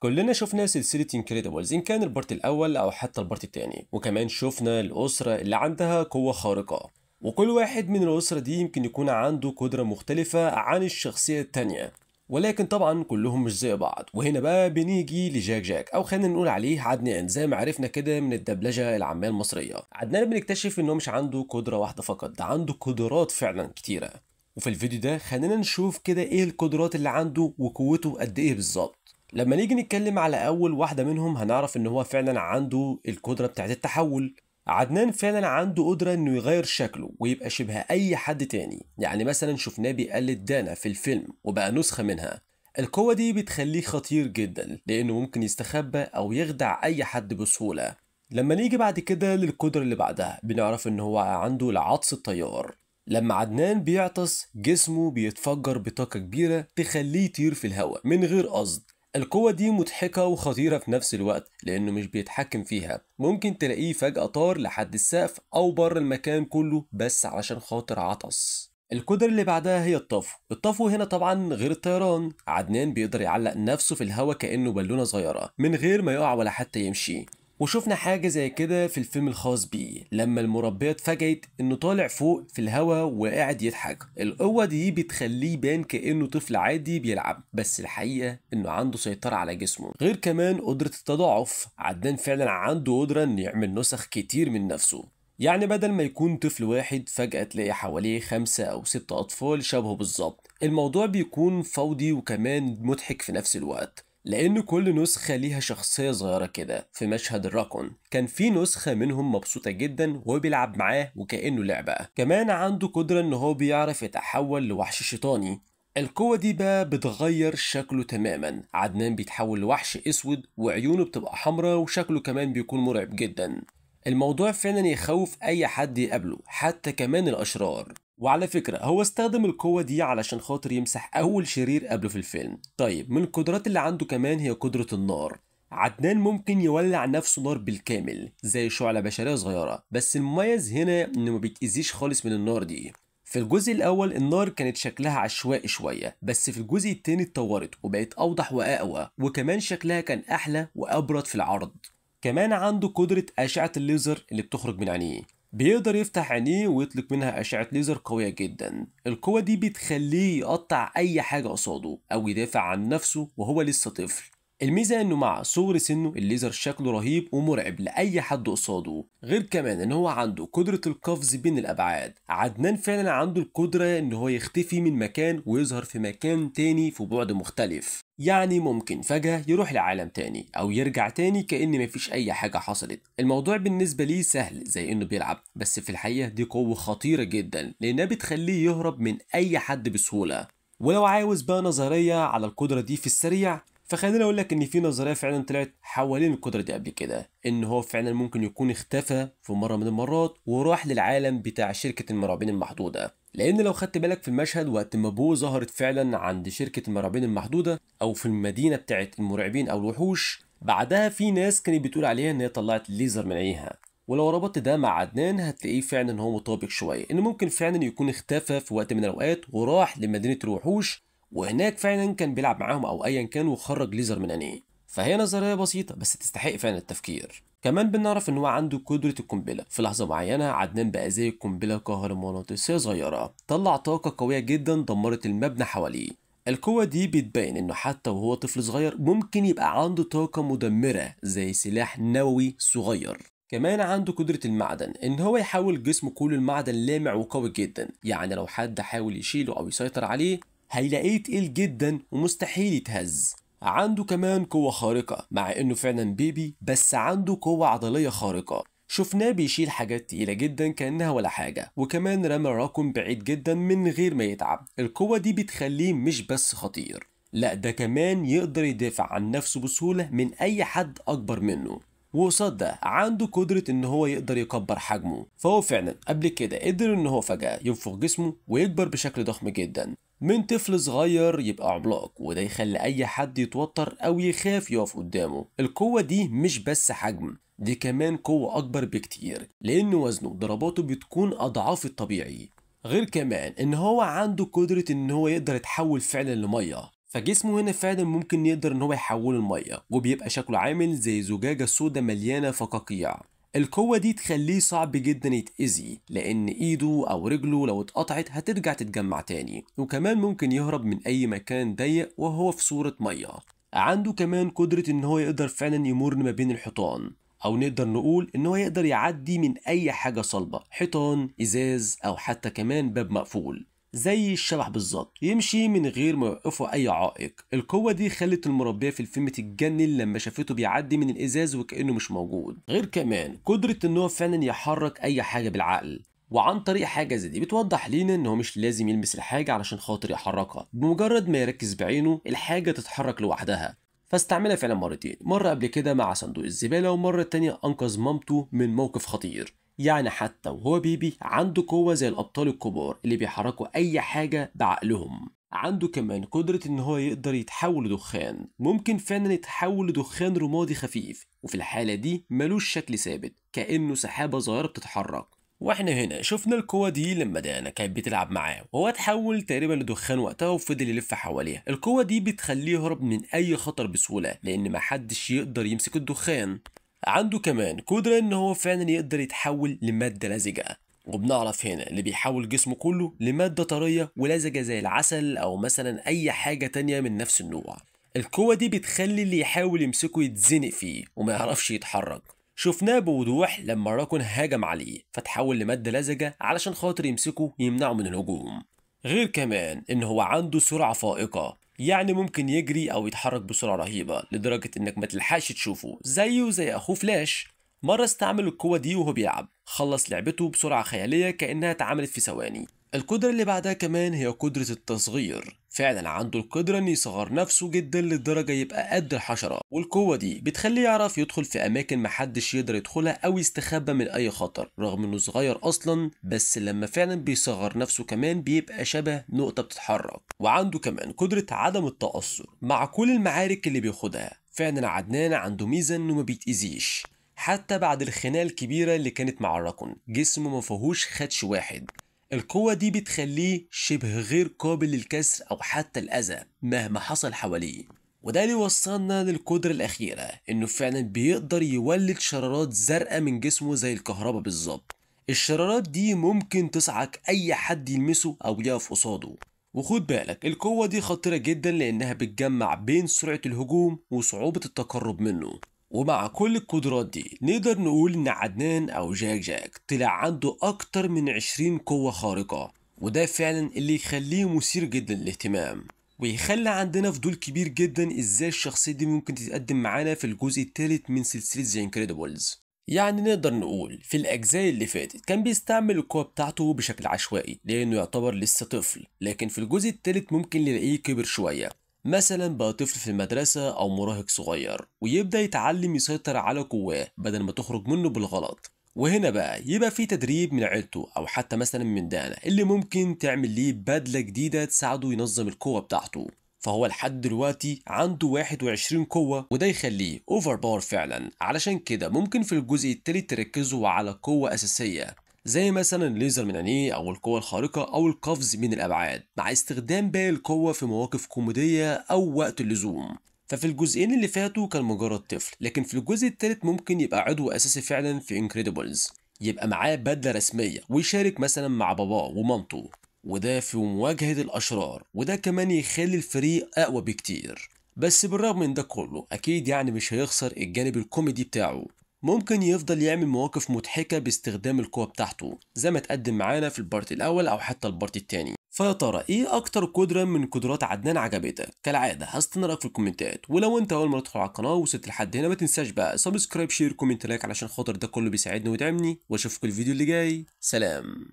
كلنا شفنا سلسلة انكريدبلز إن كان البارت الأول أو حتى البارت التاني، وكمان شفنا الأسرة اللي عندها قوة خارقة، وكل واحد من الأسرة دي يمكن يكون عنده قدرة مختلفة عن الشخصية التانية، ولكن طبعا كلهم مش زي بعض. وهنا بقى بنيجي لجاك أو خلينا نقول عليه عدنان زي ما عرفنا كده من الدبلجة العامية المصرية. عدنان بنكتشف إنه مش عنده قدرة واحدة فقط، ده عنده قدرات فعلا كتيرة. وفي الفيديو ده خلينا نشوف كده إيه القدرات اللي عنده وقوته قد إيه بالظبط. لما نيجي نتكلم على أول واحدة منهم هنعرف إن هو فعلا عنده القدرة بتاعت التحول. عدنان فعلا عنده قدرة إنه يغير شكله ويبقى شبه أي حد تاني، يعني مثلا شفناه بيقلد دانا في الفيلم وبقى نسخة منها. القوة دي بتخليه خطير جدا لأنه ممكن يستخبى أو يخدع أي حد بسهولة. لما نيجي بعد كده للقدرة اللي بعدها بنعرف إن هو عنده العطس الطيار. لما عدنان بيعطس جسمه بيتفجر بطاقة كبيرة تخليه يطير في الهواء من غير قصد. القوة دي مضحكة وخطيرة في نفس الوقت لأنه مش بيتحكم فيها، ممكن تلاقيه فجأة طار لحد السقف أو بره المكان كله بس علشان خاطر عطس. القدرة اللي بعدها هي الطفو هنا طبعا غير الطيران. عدنان بيقدر يعلق نفسه في الهواء كأنه بالونة صغيرة من غير ما يقع ولا حتى يمشي، وشفنا حاجة زي كده في الفيلم الخاص بيه لما المربية اتفاجئت انه طالع فوق في الهوا وقاعد يضحك. القوة دي بتخليه يبان كأنه طفل عادي بيلعب، بس الحقيقة انه عنده سيطرة على جسمه. غير كمان قدرة التضاعف، عدنان فعلا عنده قدرة انه يعمل نسخ كتير من نفسه، يعني بدل ما يكون طفل واحد فجأة تلاقي حواليه 5 أو 6 أطفال شبهه بالظبط. الموضوع بيكون فوضي وكمان مضحك في نفس الوقت لأن كل نسخة ليها شخصية صغيرة كده. في مشهد الراكون كان في نسخة منهم مبسوطة جدا وهو بيلعب معاه وكأنه لعبة. كمان عنده قدرة إن هو بيعرف يتحول لوحش شيطاني. القوة دي بقى بتغير شكله تماما. عدنان بيتحول لوحش اسود وعيونه بتبقى حمراء وشكله كمان بيكون مرعب جدا. الموضوع فعلا يخوف اي حد يقابله حتى كمان الاشرار. وعلى فكرة هو استخدم القوة دي علشان خاطر يمسح اول شرير قبله في الفيلم. طيب من القدرات اللي عنده كمان هي قدرة النار. عدنان ممكن يولع نفسه نار بالكامل زي شعلة بشرية صغيرة، بس المميز هنا انه ما بيتأذيش خالص من النار دي. في الجزء الأول النار كانت شكلها عشوائي شوية، بس في الجزء التاني اتطورت وبقت أوضح وأقوى، وكمان شكلها كان أحلى وأبرد في العرض. كمان عنده قدرة أشعة الليزر اللي بتخرج من عينيه، بيقدر يفتح عينيه ويطلق منها أشعة ليزر قوية جدا. القوة دي بتخليه يقطع أي حاجة قصاده أو يدافع عن نفسه وهو لسه طفل. الميزة انه مع صغر سنه الليزر شكله رهيب ومرعب لأي حد قصاده. غير كمان ان هو عنده قدرة القفز بين الأبعاد. عدنان فعلا عنده القدرة ان هو يختفي من مكان ويظهر في مكان تاني في بعد مختلف، يعني ممكن فجأة يروح لعالم تاني أو يرجع تاني كأن مفيش أي حاجة حصلت. الموضوع بالنسبة ليه سهل زي إنه بيلعب، بس في الحقيقة دي قوة خطيرة جدا لأنها بتخليه يهرب من أي حد بسهولة. ولو عاوز بقى نظرية على القدرة دي في السريع، فخليني اقول لك ان في نظريه فعلا طلعت حوالين القدره دي قبل كده، ان هو فعلا ممكن يكون اختفى في مره من المرات وراح للعالم بتاع شركه المرعبين المحدوده. لان لو خدت بالك في المشهد وقت ما بو ظهرت فعلا عند شركه المرعبين المحدوده او في المدينه بتاعه المرعبين او الوحوش، بعدها في ناس كانت بتقول عليها ان هي طلعت ليزر من عينيها. ولو ربطت ده مع عدنان هتلاقيه فعلا هو مطابق شويه، انه ممكن فعلا يكون اختفى في وقت من الاوقات وراح لمدينه الوحوش، وهناك فعلا كان بيلعب معاهم او ايا كان وخرج ليزر من عينيه. فهي نظريه بسيطه بس تستحق فعلا التفكير. كمان بنعرف ان هو عنده قدره القنبله. في لحظه معينه عدنان بقى زي القنبله كهرومغناطيسيه صغيره، طلع طاقه قويه جدا دمرت المبنى حواليه. القوة دي بتبين انه حتى وهو طفل صغير ممكن يبقى عنده طاقة مدمرة زي سلاح نووي صغير. كمان عنده قدرة المعدن، ان هو يحول جسمه كله المعدن لامع وقوي جدا، يعني لو حد حاول يشيله او يسيطر عليه هيلاقيه تقيل جدا ومستحيل يتهز. عنده كمان قوة خارقة مع انه فعلا بيبي، بس عنده قوة عضلية خارقة. شفناه بيشيل حاجات تقيلة جدا كأنها ولا حاجة، وكمان رمى راكون بعيد جدا من غير ما يتعب. القوة دي بتخليه مش بس خطير، لا ده كمان يقدر يدافع عن نفسه بسهولة من أي حد أكبر منه. وقصاد ده عنده قدرة ان هو يقدر يكبر حجمه، فهو فعلا قبل كده قدر ان هو فجأة ينفخ جسمه ويكبر بشكل ضخم جدا، من طفل صغير يبقى عملاق، وده يخلي اي حد يتوتر او يخاف يقف قدامه. القوة دي مش بس حجم، دي كمان قوة اكبر بكتير لان وزنه ضرباته بتكون اضعاف الطبيعي. غير كمان ان هو عنده قدرة ان هو يقدر يتحول فعلا لمية، فجسمه هنا فعلا ممكن يقدر ان هو يحوله المية، وبيبقى شكله عامل زي زجاجة سودا مليانة فقاقيع. القوة دي تخليه صعب جدا يتأذي، لأن إيده أو رجله لو اتقطعت هترجع تتجمع تاني، وكمان ممكن يهرب من أي مكان ضيق وهو في صورة مية. عنده كمان قدرة إن هو يقدر فعلا يمر ما بين الحيطان، أو نقدر نقول إن هو يقدر يعدي من أي حاجة صلبة، حيطان، إزاز، أو حتى كمان باب مقفول، زي الشبح بالظبط، يمشي من غير ما يوقفه أي عائق. القوة دي خلت المربية في الفيلم تتجنن لما شافته بيعدي من الإزاز وكأنه مش موجود. غير كمان قدرة إن هو فعلا يحرك أي حاجة بالعقل، وعن طريق حاجة زي دي بتوضح لينا إن هو مش لازم يلمس الحاجة علشان خاطر يحركها، بمجرد ما يركز بعينه الحاجة تتحرك لوحدها. فاستعملها فعلا مرتين، مرة قبل كده مع صندوق الزبالة، ومرة تانية أنقذ مامته من موقف خطير. يعني حتى وهو بيبي عنده قوة زي الأبطال الكبار اللي بيحركوا أي حاجة بعقلهم. عنده كمان قدرة إن هو يقدر يتحول لدخان، ممكن فعلا يتحول لدخان رمادي خفيف، وفي الحالة دي ملوش شكل ثابت، كأنه سحابة صغيرة بتتحرك. واحنا هنا شفنا القوة دي لما دانا كانت بتلعب معاه، وهو اتحول تقريبا لدخان وقتها وفضل يلف حواليها. القوة دي بتخليه يهرب من أي خطر بسهولة، لأن محدش يقدر يمسك الدخان. عنده كمان قدرة إن هو فعلا يقدر يتحول لمادة لزجة، وبنعرف هنا اللي بيحول جسمه كله لمادة طرية ولزجة زي العسل أو مثلا أي حاجة تانية من نفس النوع. القوة دي بتخلي اللي يحاول يمسكه يتزنق فيه وما يعرفش يتحرك. شفناه بوضوح لما راكون هاجم عليه فتحول لمادة لزجة علشان خاطر يمسكه يمنعه من الهجوم. غير كمان ان هو عنده سرعة فائقة، يعني ممكن يجري او يتحرك بسرعة رهيبة لدرجة انك ما تلحقش تشوفه، زيه زي اخوه فلاش. مرة استعمل القوة دي وهو بيلعب، خلص لعبته بسرعة خيالية كأنها اتعملت في ثواني. القدرة اللي بعدها كمان هي قدرة التصغير، فعلا عنده القدرة ان يصغر نفسه جدا لدرجة يبقى قد الحشرة، والقوة دي بتخليه يعرف يدخل في اماكن محدش يقدر يدخلها او يستخبى من اي خطر، رغم انه صغير اصلا، بس لما فعلا بيصغر نفسه كمان بيبقى شبه نقطة بتتحرك. وعنده كمان قدرة عدم التأثر مع كل المعارك اللي بياخدها. فعلا عدنان عنده ميزة انه ما بيتأذيش حتى بعد الخناقة الكبيرة اللي كانت مع الراكون، جسمه ما فيهوش خدش واحد. القوة دي بتخليه شبه غير قابل للكسر أو حتى الأذى مهما حصل حواليه. وده اللي وصلنا للقدرة الأخيرة، إنه فعلا بيقدر يولد شرارات زرقاء من جسمه زي الكهرباء بالظبط. الشرارات دي ممكن تصعق أي حد يلمسه أو يقف قصاده. وخد بالك القوة دي خطيرة جدا لأنها بتجمع بين سرعة الهجوم وصعوبة التقرب منه. ومع كل القدرات دي نقدر نقول إن عدنان أو جاك طلع عنده أكتر من 20 قوة خارقة، وده فعلا اللي يخليه مثير جدا للاهتمام، ويخلي عندنا فضول كبير جدا إزاي الشخصية دي ممكن تتقدم معانا في الجزء الثالث من سلسلة ذا انكريدبلز. يعني نقدر نقول في الأجزاء اللي فاتت كان بيستعمل القوة بتاعته بشكل عشوائي لأنه يعتبر لسه طفل، لكن في الجزء الثالث ممكن نلاقيه كبر شوية، مثلا بقى طفل في المدرسة أو مراهق صغير، ويبدأ يتعلم يسيطر على قواه بدل ما تخرج منه بالغلط. وهنا بقى يبقى في تدريب من عيلته أو حتى مثلا من دانا اللي ممكن تعمل ليه بدلة جديدة تساعده ينظم القوة بتاعته. فهو لحد دلوقتي عنده 21 قوة، وده يخليه اوفر باور فعلا. علشان كده ممكن في الجزء التالت تركزوا على قوة أساسية زي مثلا الليزر من عينيه او القوة الخارقة او القفز من الابعاد، مع استخدام باقي القوة في مواقف كوميدية او وقت اللزوم. ففي الجزئين اللي فاتوا كان مجرد طفل، لكن في الجزء الثالث ممكن يبقى عضو اساسي فعلا في انكريدبلز، يبقى معاه بدلة رسمية ويشارك مثلا مع باباه ومامته، وده في مواجهة الاشرار، وده كمان يخلي الفريق اقوى بكتير. بس بالرغم من ده كله اكيد يعني مش هيخسر الجانب الكوميدي بتاعه، ممكن يفضل يعمل مواقف مضحكة باستخدام القوة بتاعته زي ما تقدم معانا في البارت الأول أو حتى البارت التاني. فيا ترى إيه أكتر قدرة من قدرات عدنان عجبتك؟ كالعادة هستنى رأيك في الكومنتات، ولو أنت أول مرة تدخل على القناة ووصلت لحد هنا ما تنساش بقى سبسكرايب شير كومنت لايك علشان خاطر ده كله بيساعدني ويدعمني، وأشوفكم الفيديو اللي جاي. سلام.